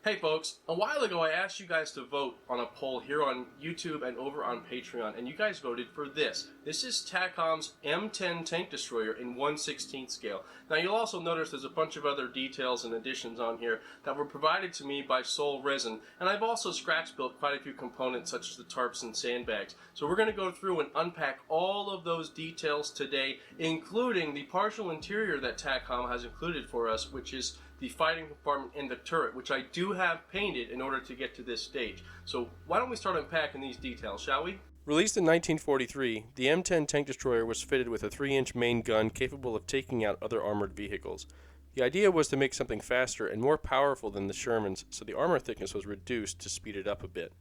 Hey folks, a while ago I asked you guys to vote on a poll here on YouTube and over on Patreon, and you guys voted for this. This is Takom's M10 Tank Destroyer in 1/16 scale. Now you'll also notice there's a bunch of other details and additions on here that were provided to me by Sol Resin, and I've also scratch built quite a few components such as the tarps and sandbags. So we're going to go through and unpack all of those details today, including the partial interior that Takom has included for us, which is the fighting compartment and the turret, which I do have painted in order to get to this stage. So why don't we start unpacking these details, shall we? Released in 1943, the M10 Tank Destroyer was fitted with a 3-inch main gun capable of taking out other armored vehicles. The idea was to make something faster and more powerful than the Shermans, so the armor thickness was reduced to speed it up a bit.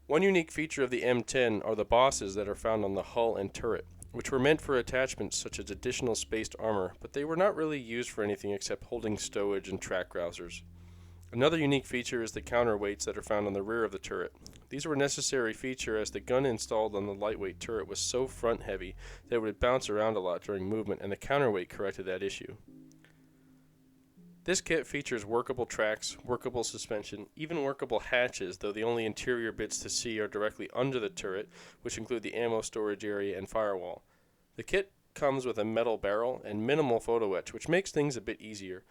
One unique feature of the M10 are the bosses that are found on the hull and turret, which were meant for attachments such as additional spaced armor, but they were not really used for anything except holding stowage and track grousers. Another unique feature is the counterweights that are found on the rear of the turret. These were a necessary feature as the gun installed on the lightweight turret was so front heavy that it would bounce around a lot during movement, and the counterweight corrected that issue. This kit features workable tracks, workable suspension, even workable hatches, though the only interior bits to see are directly under the turret, which include the ammo storage area and firewall. The kit comes with a metal barrel and minimal photo etch, which makes things a bit easier.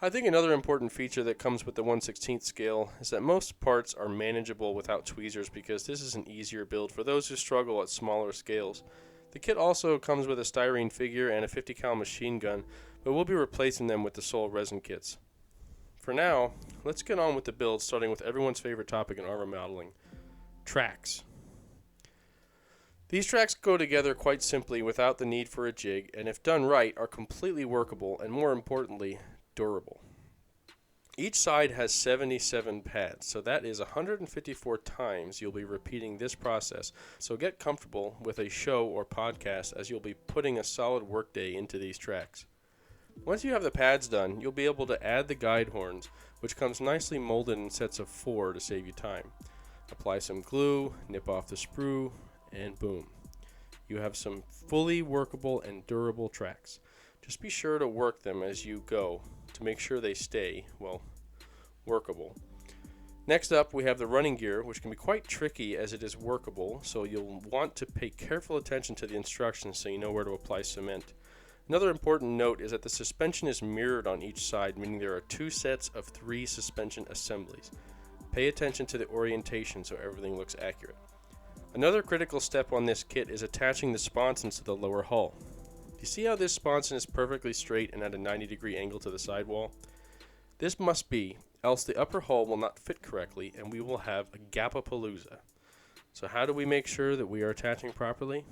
I think another important feature that comes with the 1/16 scale is that most parts are manageable without tweezers because this is an easier build for those who struggle at smaller scales. The kit also comes with a styrene figure and a 50 cal machine gun, but we'll be replacing them with the Sol Resin kits. For now, let's get on with the build, starting with everyone's favorite topic in armor modeling: tracks. These tracks go together quite simply without the need for a jig, and if done right, are completely workable and, more importantly, durable. Each side has 77 pads, so that is 154 times you'll be repeating this process, so get comfortable with a show or podcast as you'll be putting a solid workday into these tracks. Once you have the pads done, you'll be able to add the guide horns, which comes nicely molded in sets of 4 to save you time. Apply some glue, nip off the sprue, and boom. You have some fully workable and durable tracks. Just be sure to work them as you go to make sure they stay, well, workable. Next up, we have the running gear, which can be quite tricky as it is workable, so you'll want to pay careful attention to the instructions so you know where to apply cement. Another important note is that the suspension is mirrored on each side, meaning there are 2 sets of 3 suspension assemblies. Pay attention to the orientation so everything looks accurate. Another critical step on this kit is attaching the sponsons to the lower hull. You see how this sponson is perfectly straight and at a 90-degree angle to the sidewall? This must be, else the upper hull will not fit correctly and we will have a gapapalooza. So how do we make sure that we are attaching properly?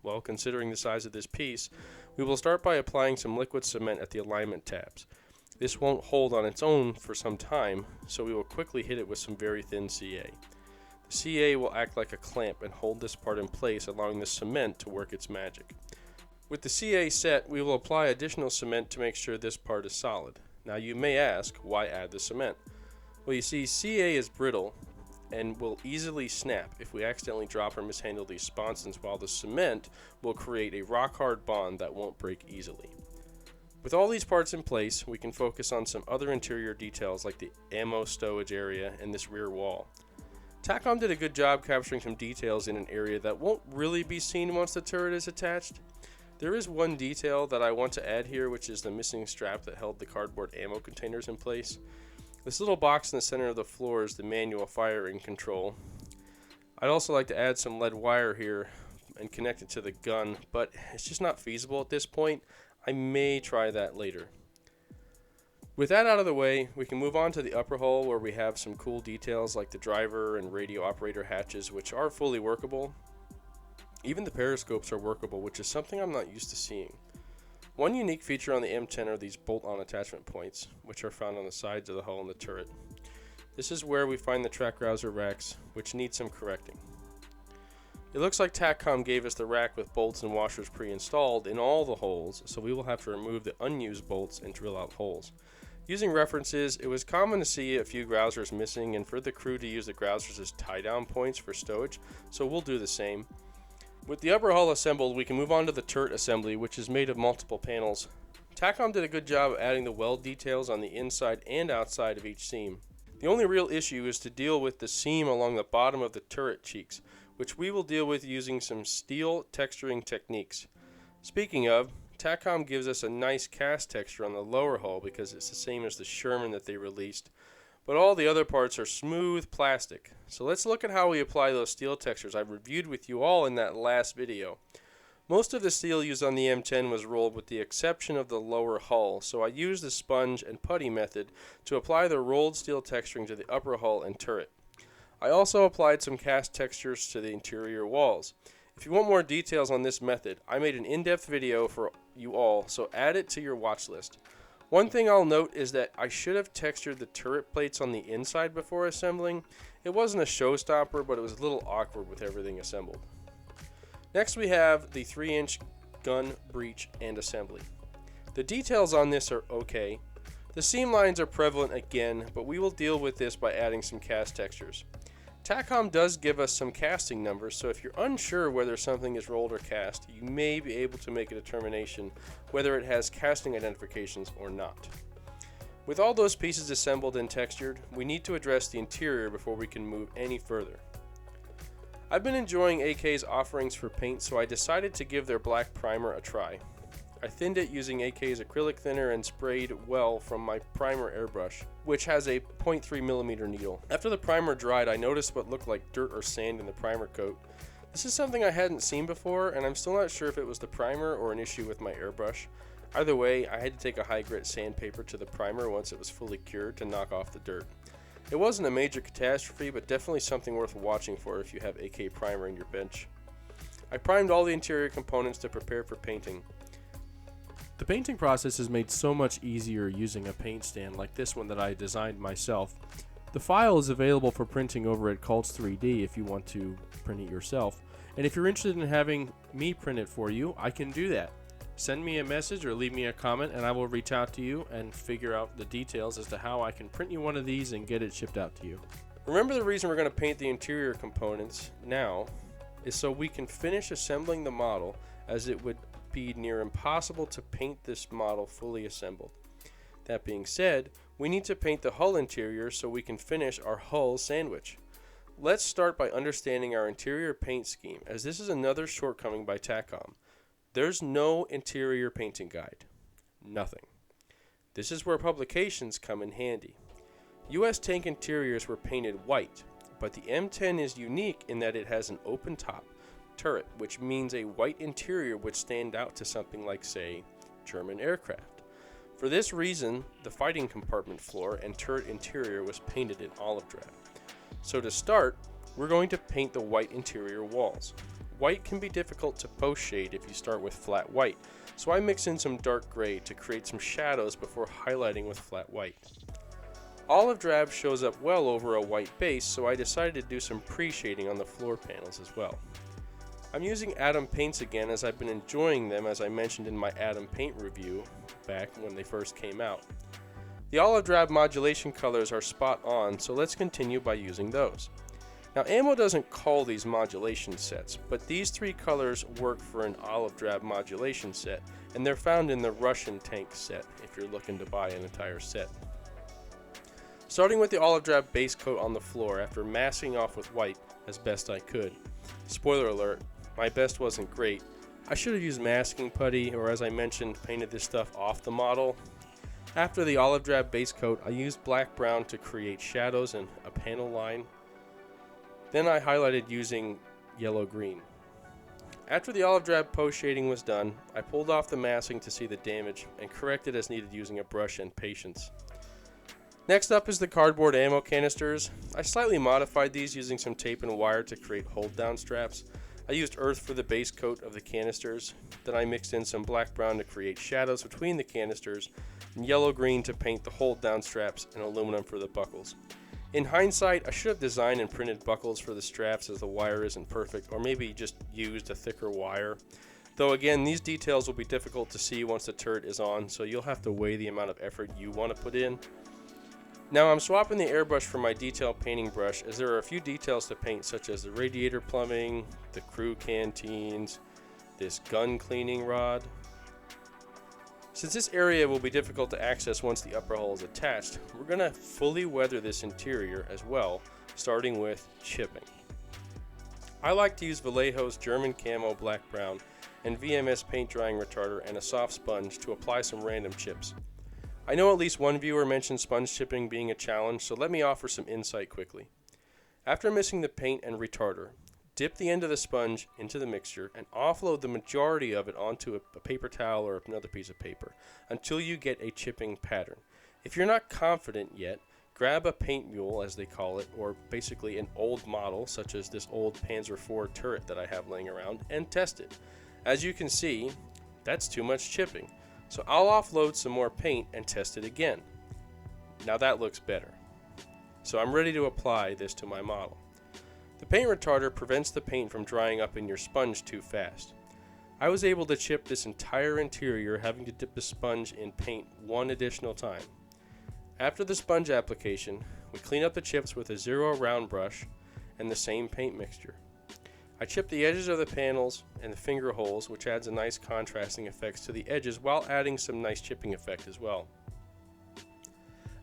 Well, considering the size of this piece, we will start by applying some liquid cement at the alignment tabs. This won't hold on its own for some time, so we will quickly hit it with some very thin CA. The CA will act like a clamp and hold this part in place, allowing the cement to work its magic. With the CA set, we will apply additional cement to make sure this part is solid. Now you may ask, why add the cement? Well, you see, CA is brittle and will easily snap if we accidentally drop or mishandle these sponsons, while the cement will create a rock-hard bond that won't break easily. With all these parts in place, we can focus on some other interior details like the ammo stowage area and this rear wall. Takom did a good job capturing some details in an area that won't really be seen once the turret is attached. There is one detail that I want to add here, which is the missing strap that held the cardboard ammo containers in place. This little box in the center of the floor is the manual firing control. I'd also like to add some lead wire here and connect it to the gun, but it's just not feasible at this point. I may try that later. With that out of the way, we can move on to the upper hull where we have some cool details like the driver and radio operator hatches, which are fully workable. Even the periscopes are workable, which is something I'm not used to seeing. One unique feature on the M10 are these bolt-on attachment points, which are found on the sides of the hull and the turret. This is where we find the track grouser racks, which need some correcting. It looks like Takom gave us the rack with bolts and washers pre-installed in all the holes, so we will have to remove the unused bolts and drill out holes. Using references, it was common to see a few grousers missing and for the crew to use the grousers as tie-down points for stowage, so we'll do the same. With the upper hull assembled, we can move on to the turret assembly, which is made of multiple panels. Takom did a good job of adding the weld details on the inside and outside of each seam. The only real issue is to deal with the seam along the bottom of the turret cheeks, which we will deal with using some steel texturing techniques. Speaking of, Takom gives us a nice cast texture on the lower hull because it's the same as the Sherman that they released, but all the other parts are smooth plastic. So let's look at how we apply those steel textures I reviewed with you all in that last video. Most of the steel used on the M10 was rolled with the exception of the lower hull, so I used the sponge and putty method to apply the rolled steel texturing to the upper hull and turret. I also applied some cast textures to the interior walls. If you want more details on this method, I made an in-depth video for you all, so add it to your watch list. One thing I'll note is that I should have textured the turret plates on the inside before assembling. It wasn't a showstopper, but it was a little awkward with everything assembled. Next we have the 3-inch gun breech and assembly. The details on this are okay. The seam lines are prevalent again, but we will deal with this by adding some cast textures. Takom does give us some casting numbers, so if you're unsure whether something is rolled or cast, you may be able to make a determination whether it has casting identifications or not. With all those pieces assembled and textured, we need to address the interior before we can move any further. I've been enjoying AK's offerings for paint, so I decided to give their black primer a try. I thinned it using AK's acrylic thinner and sprayed well from my primer airbrush, which has a 0.3mm needle. After the primer dried, I noticed what looked like dirt or sand in the primer coat. This is something I hadn't seen before, and I'm still not sure if it was the primer or an issue with my airbrush. Either way, I had to take a high grit sandpaper to the primer once it was fully cured to knock off the dirt. It wasn't a major catastrophe, but definitely something worth watching for if you have AK primer in your bench. I primed all the interior components to prepare for painting. The painting process is made so much easier using a paint stand like this one that I designed myself. The file is available for printing over at Cults 3D if you want to print it yourself. And if you're interested in having me print it for you, I can do that. Send me a message or leave me a comment and I will reach out to you and figure out the details as to how I can print you one of these and get it shipped out to you. Remember, the reason we're going to paint the interior components now is so we can finish assembling the model, as it would be near impossible to paint this model fully assembled. That being said, we need to paint the hull interior so we can finish our hull sandwich. Let's start by understanding our interior paint scheme, as this is another shortcoming by Takom. There's no interior painting guide. Nothing. This is where publications come in handy. US tank interiors were painted white, but the M10 is unique in that it has an open top turret, which means a white interior would stand out to something like, say, German aircraft. For this reason, the fighting compartment floor and turret interior was painted in olive drab. So to start, we're going to paint the white interior walls. White can be difficult to post-shade if you start with flat white, so I mix in some dark gray to create some shadows before highlighting with flat white. Olive drab shows up well over a white base, so I decided to do some pre-shading on the floor panels as well. I'm using Atom paints again, as I've been enjoying them, as I mentioned in my Atom paint review back when they first came out. The olive drab modulation colors are spot on, so let's continue by using those. Now, Ammo doesn't call these modulation sets, but these three colors work for an olive drab modulation set, and they're found in the Russian tank set if you're looking to buy an entire set. Starting with the olive drab base coat on the floor after masking off with white as best I could. Spoiler alert, my best wasn't great. I should have used masking putty, or as I mentioned, painted this stuff off the model. After the olive drab base coat, I used black brown to create shadows and a panel line. Then I highlighted using yellow green. After the olive drab post shading was done, I pulled off the masking to see the damage and corrected as needed using a brush and patience. Next up is the cardboard ammo canisters. I slightly modified these using some tape and wire to create hold down straps. I used earth for the base coat of the canisters. Then I mixed in some black brown to create shadows between the canisters and yellow green to paint the hold down straps and aluminum for the buckles. In hindsight, I should have designed and printed buckles for the straps, as the wire isn't perfect, or maybe just used a thicker wire. Though again, these details will be difficult to see once the turret is on, so you'll have to weigh the amount of effort you want to put in. Now I'm swapping the airbrush for my detail painting brush, as there are a few details to paint, such as the radiator plumbing, the crew canteens, this gun cleaning rod. Since this area will be difficult to access once the upper hull is attached, we're going to fully weather this interior as well, starting with chipping. I like to use Vallejo's German Camo Black Brown and VMS paint drying retarder and a soft sponge to apply some random chips. I know at least one viewer mentioned sponge chipping being a challenge, so let me offer some insight quickly. After mixing the paint and retarder, dip the end of the sponge into the mixture and offload the majority of it onto a paper towel or another piece of paper until you get a chipping pattern. If you're not confident yet, grab a paint mule, as they call it, or basically an old model such as this old Panzer IV turret that I have laying around, and test it. As you can see, that's too much chipping, so I'll offload some more paint and test it again. Now that looks better. So I'm ready to apply this to my model. The paint retarder prevents the paint from drying up in your sponge too fast. I was able to chip this entire interior having to dip the sponge in paint one additional time. After the sponge application, we clean up the chips with a 0 round brush and the same paint mixture. I chip the edges of the panels and the finger holes, which adds a nice contrasting effects to the edges while adding some nice chipping effect as well.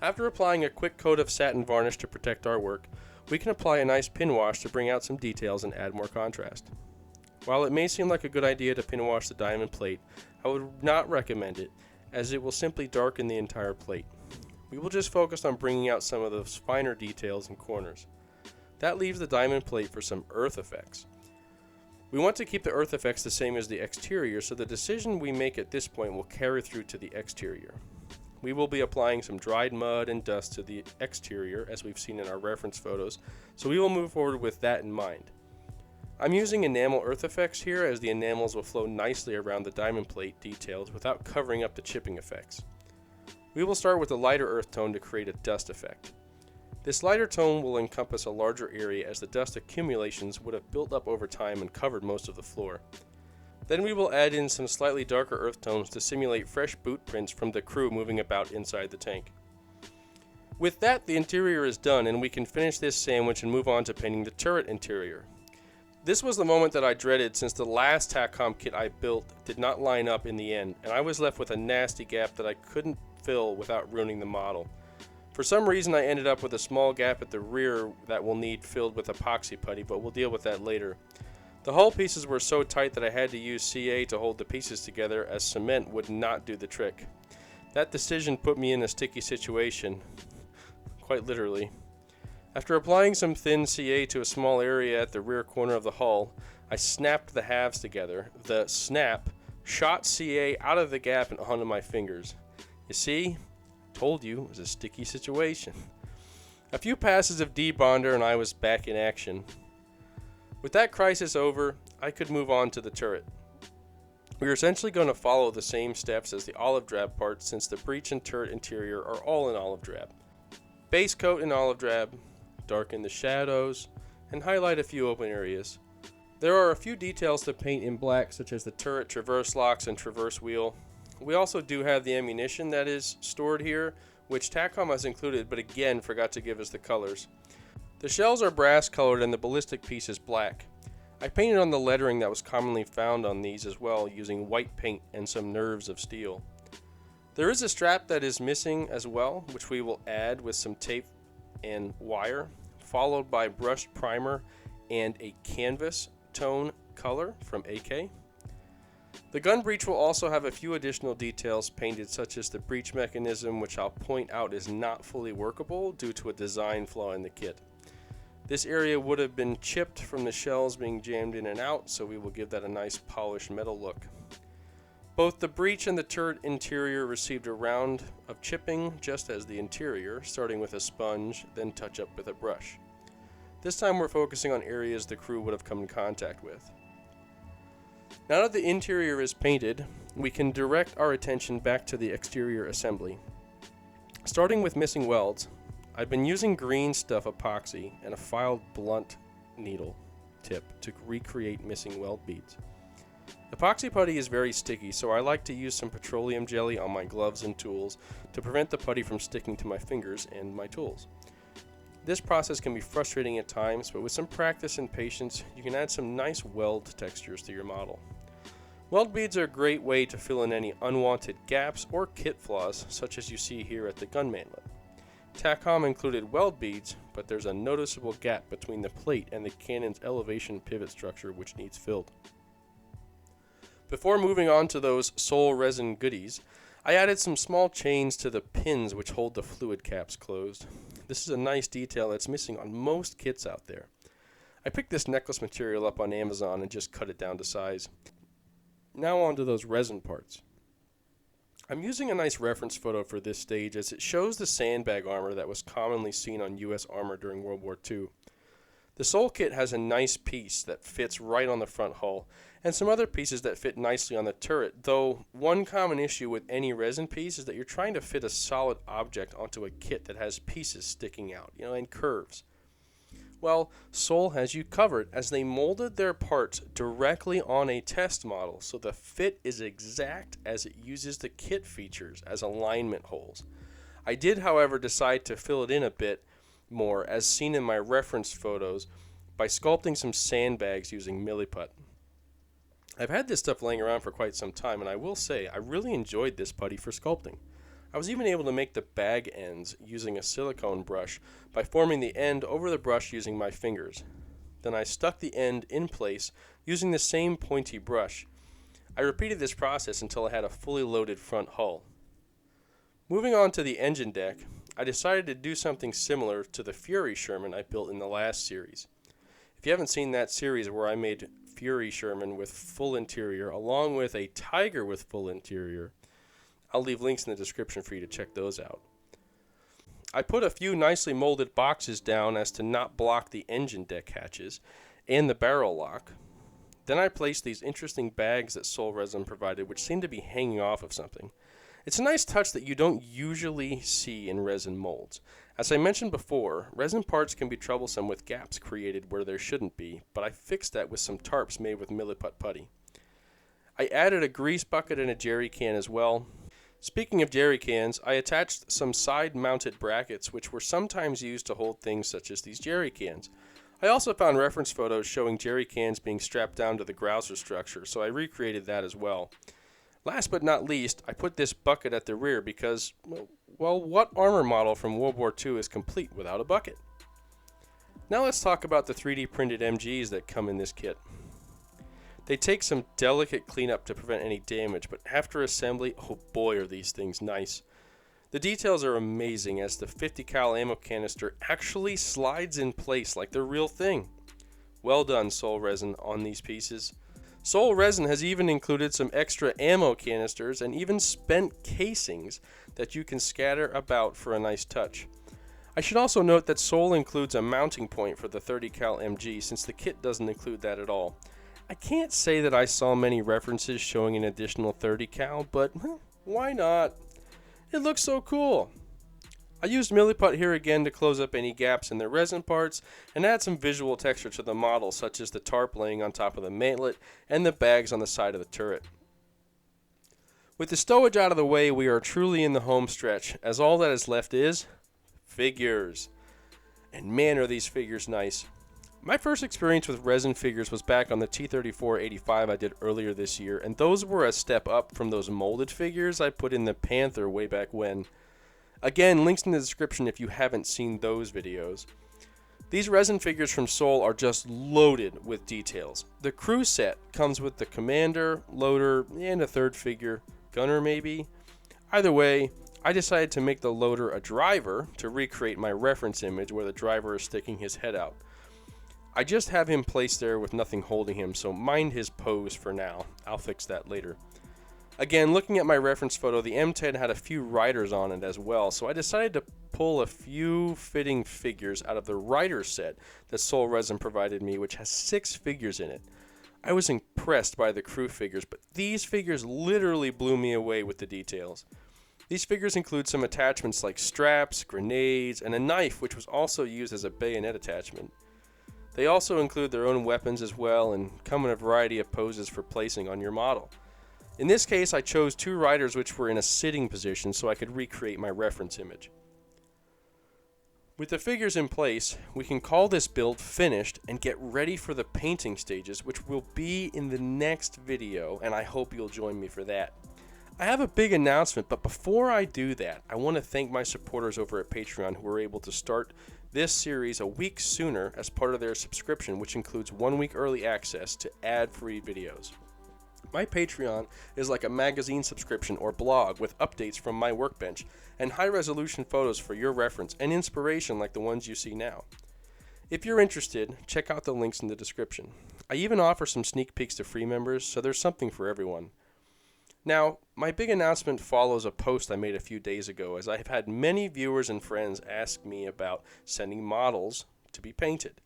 After applying a quick coat of satin varnish to protect our work, we can apply a nice pin wash to bring out some details and add more contrast. While it may seem like a good idea to pin wash the diamond plate, I would not recommend it, as it will simply darken the entire plate. We will just focus on bringing out some of those finer details and corners. That leaves the diamond plate for some earth effects. We want to keep the earth effects the same as the exterior, so the decision we make at this point will carry through to the exterior. We will be applying some dried mud and dust to the exterior, as we've seen in our reference photos, so we will move forward with that in mind. I'm using enamel earth effects here, as the enamels will flow nicely around the diamond plate details without covering up the chipping effects. We will start with a lighter earth tone to create a dust effect. This lighter tone will encompass a larger area, as the dust accumulations would have built up over time and covered most of the floor. Then we will add in some slightly darker earth tones to simulate fresh boot prints from the crew moving about inside the tank. With that, the interior is done, and we can finish this sandwich and move on to painting the turret interior. This was the moment that I dreaded, since the last Takom kit I built did not line up in the end, and I was left with a nasty gap that I couldn't fill without ruining the model. For some reason, I ended up with a small gap at the rear that will need filled with epoxy putty, but we'll deal with that later. The hull pieces were so tight that I had to use CA to hold the pieces together, as cement would not do the trick. That decision put me in a sticky situation, quite literally. After applying some thin CA to a small area at the rear corner of the hull, I snapped the halves together. The snap shot CA out of the gap and onto my fingers. You see? Told you it was a sticky situation. A few passes of debonder and I was back in action. With that crisis over, I could move on to the turret. We are essentially going to follow the same steps as the olive drab part, since the breech and turret interior are all in olive drab. Base coat in olive drab, darken the shadows, and highlight a few open areas. There are a few details to paint in black, such as the turret traverse locks and traverse wheel. We also do have the ammunition that is stored here, which Takom has included, but again forgot to give us the colors. The shells are brass colored and the ballistic piece is black. I painted on the lettering that was commonly found on these as well, using white paint and some nerves of steel. There is a strap that is missing as well, which we will add with some tape and wire, followed by brushed primer and a canvas tone color from AK. The gun breech will also have a few additional details painted, such as the breech mechanism, which I'll point out is not fully workable due to a design flaw in the kit. This area would have been chipped from the shells being jammed in and out, so we will give that a nice polished metal look. Both the breech and the turret interior received a round of chipping, just as the interior, starting with a sponge, then touch up with a brush. This time we're focusing on areas the crew would have come in contact with. Now that the interior is painted, we can direct our attention back to the exterior assembly. Starting with missing welds, I've been using green stuff epoxy and a filed blunt needle tip to recreate missing weld beads. Epoxy putty is very sticky, so I like to use some petroleum jelly on my gloves and tools to prevent the putty from sticking to my fingers and my tools. This process can be frustrating at times, but with some practice and patience, you can add some nice weld textures to your model. Weld beads are a great way to fill in any unwanted gaps or kit flaws, such as you see here at the gun mantlet. Takom included weld beads, but there's a noticeable gap between the plate and the cannon's elevation pivot structure which needs filled. Before moving on to those Sol Resin goodies, I added some small chains to the pins which hold the fluid caps closed. This is a nice detail that's missing on most kits out there. I picked this necklace material up on Amazon and just cut it down to size. Now on to those resin parts. I'm using a nice reference photo for this stage as it shows the sandbag armor that was commonly seen on US armor during World War II. The Sol kit has a nice piece that fits right on the front hull, and some other pieces that fit nicely on the turret, though one common issue with any resin piece is that you're trying to fit a solid object onto a kit that has pieces sticking out, and curves. Well, Sol has you covered as they molded their parts directly on a test model, so the fit is exact as it uses the kit features as alignment holes. I did, however, decide to fill it in a bit more, as seen in my reference photos, by sculpting some sandbags using milliput. I've had this stuff laying around for quite some time, and I will say I really enjoyed this putty for sculpting. I was even able to make the bag ends using a silicone brush by forming the end over the brush using my fingers. Then I stuck the end in place using the same pointy brush. I repeated this process until I had a fully loaded front hull. Moving on to the engine deck, I decided to do something similar to the Fury Sherman I built in the last series. If you haven't seen that series where I made Fury Sherman with full interior along with a Tiger with full interior, I'll leave links in the description for you to check those out. I put a few nicely molded boxes down as to not block the engine deck hatches and the barrel lock. Then I placed these interesting bags that Sol Resin provided, which seem to be hanging off of something. It's a nice touch that you don't usually see in resin molds. As I mentioned before, resin parts can be troublesome with gaps created where there shouldn't be, but I fixed that with some tarps made with milliput putty. I added a grease bucket and a jerry can as well. Speaking of jerry cans, I attached some side-mounted brackets which were sometimes used to hold things such as these jerry cans. I also found reference photos showing jerry cans being strapped down to the grouser structure, so I recreated that as well. Last but not least, I put this bucket at the rear because, well, what armor model from World War II is complete without a bucket? Now let's talk about the 3D printed MGs that come in this kit. They take some delicate cleanup to prevent any damage, but after assembly, oh boy are these things nice. The details are amazing as the 50 cal ammo canister actually slides in place like the real thing. Well done, Sol Resin, on these pieces. Sol Resin has even included some extra ammo canisters and even spent casings that you can scatter about for a nice touch. I should also note that Sol includes a mounting point for the 30 cal MG since the kit doesn't include that at all. I can't say that I saw many references showing an additional 30 cal, but why not? It looks so cool. I used milliput here again to close up any gaps in the resin parts and add some visual texture to the model, such as the tarp laying on top of the mantlet and the bags on the side of the turret. With the stowage out of the way, we are truly in the home stretch, as all that is left is figures. And man, are these figures nice. My first experience with resin figures was back on the T-34-85 I did earlier this year, and those were a step up from those molded figures I put in the Panther way back when. Again, links in the description if you haven't seen those videos. These resin figures from Sol are just loaded with details. The crew set comes with the commander, loader, and a third figure, gunner maybe. Either way, I decided to make the loader a driver to recreate my reference image where the driver is sticking his head out. I just have him placed there with nothing holding him, so mind his pose for now. I'll fix that later. Again, looking at my reference photo, the M10 had a few riders on it as well, so I decided to pull a few fitting figures out of the rider set that Sol Resin provided me, which has 6 figures in it. I was impressed by the crew figures, but these figures literally blew me away with the details. These figures include some attachments like straps, grenades, and a knife, which was also used as a bayonet attachment. They also include their own weapons as well and come in a variety of poses for placing on your model. In this case, I chose 2 riders which were in a sitting position so I could recreate my reference image. With the figures in place, we can call this build finished and get ready for the painting stages, which will be in the next video, and I hope you'll join me for that. I have a big announcement, but before I do that, I want to thank my supporters over at Patreon who were able to start this series a week sooner as part of their subscription, which includes 1 week early access to ad-free videos. My Patreon is like a magazine subscription or blog with updates from my workbench and high-resolution photos for your reference and inspiration like the ones you see now. If you're interested, check out the links in the description. I even offer some sneak peeks to free members, so there's something for everyone. Now, my big announcement follows a post I made a few days ago, as I have had many viewers and friends ask me about sending models to be painted.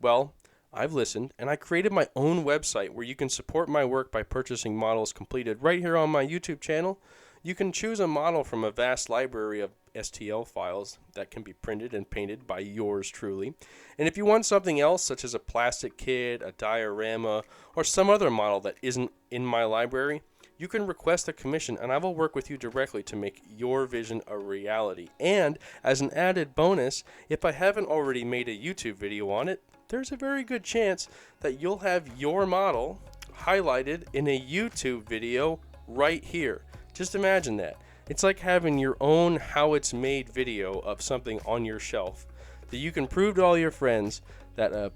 Well, I've listened, and I created my own website where you can support my work by purchasing models completed right here on my YouTube channel. You can choose a model from a vast library of STL files that can be printed and painted by yours truly. And if you want something else, such as a plastic kit, a diorama, or some other model that isn't in my library, you can request a commission and I will work with you directly to make your vision a reality. And as an added bonus, if I haven't already made a YouTube video on it, there's a very good chance that you'll have your model highlighted in a YouTube video right here. Just imagine that. It's like having your own how it's made video of something on your shelf that you can prove to all your friends that a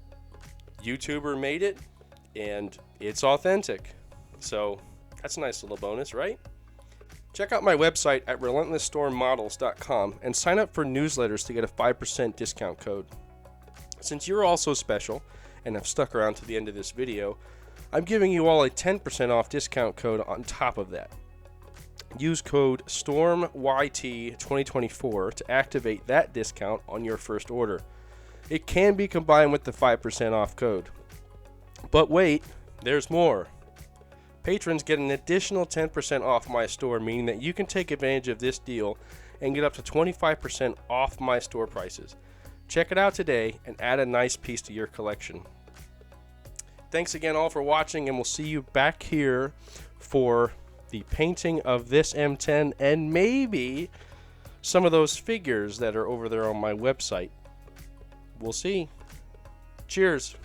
YouTuber made it and it's authentic. So that's a nice little bonus, right? Check out my website at relentlessstormmodels.com and sign up for newsletters to get a 5% discount code. Since you're all so special and have stuck around to the end of this video, I'm giving you all a 10% off discount code on top of that. Use code STORMYT2024 to activate that discount on your first order. It can be combined with the 5% off code. But wait, there's more. Patrons get an additional 10% off my store, meaning that you can take advantage of this deal and get up to 25% off my store prices. Check it out today and add a nice piece to your collection. Thanks again all for watching, and we'll see you back here for the painting of this M10 and maybe some of those figures that are over there on my website. We'll see. Cheers.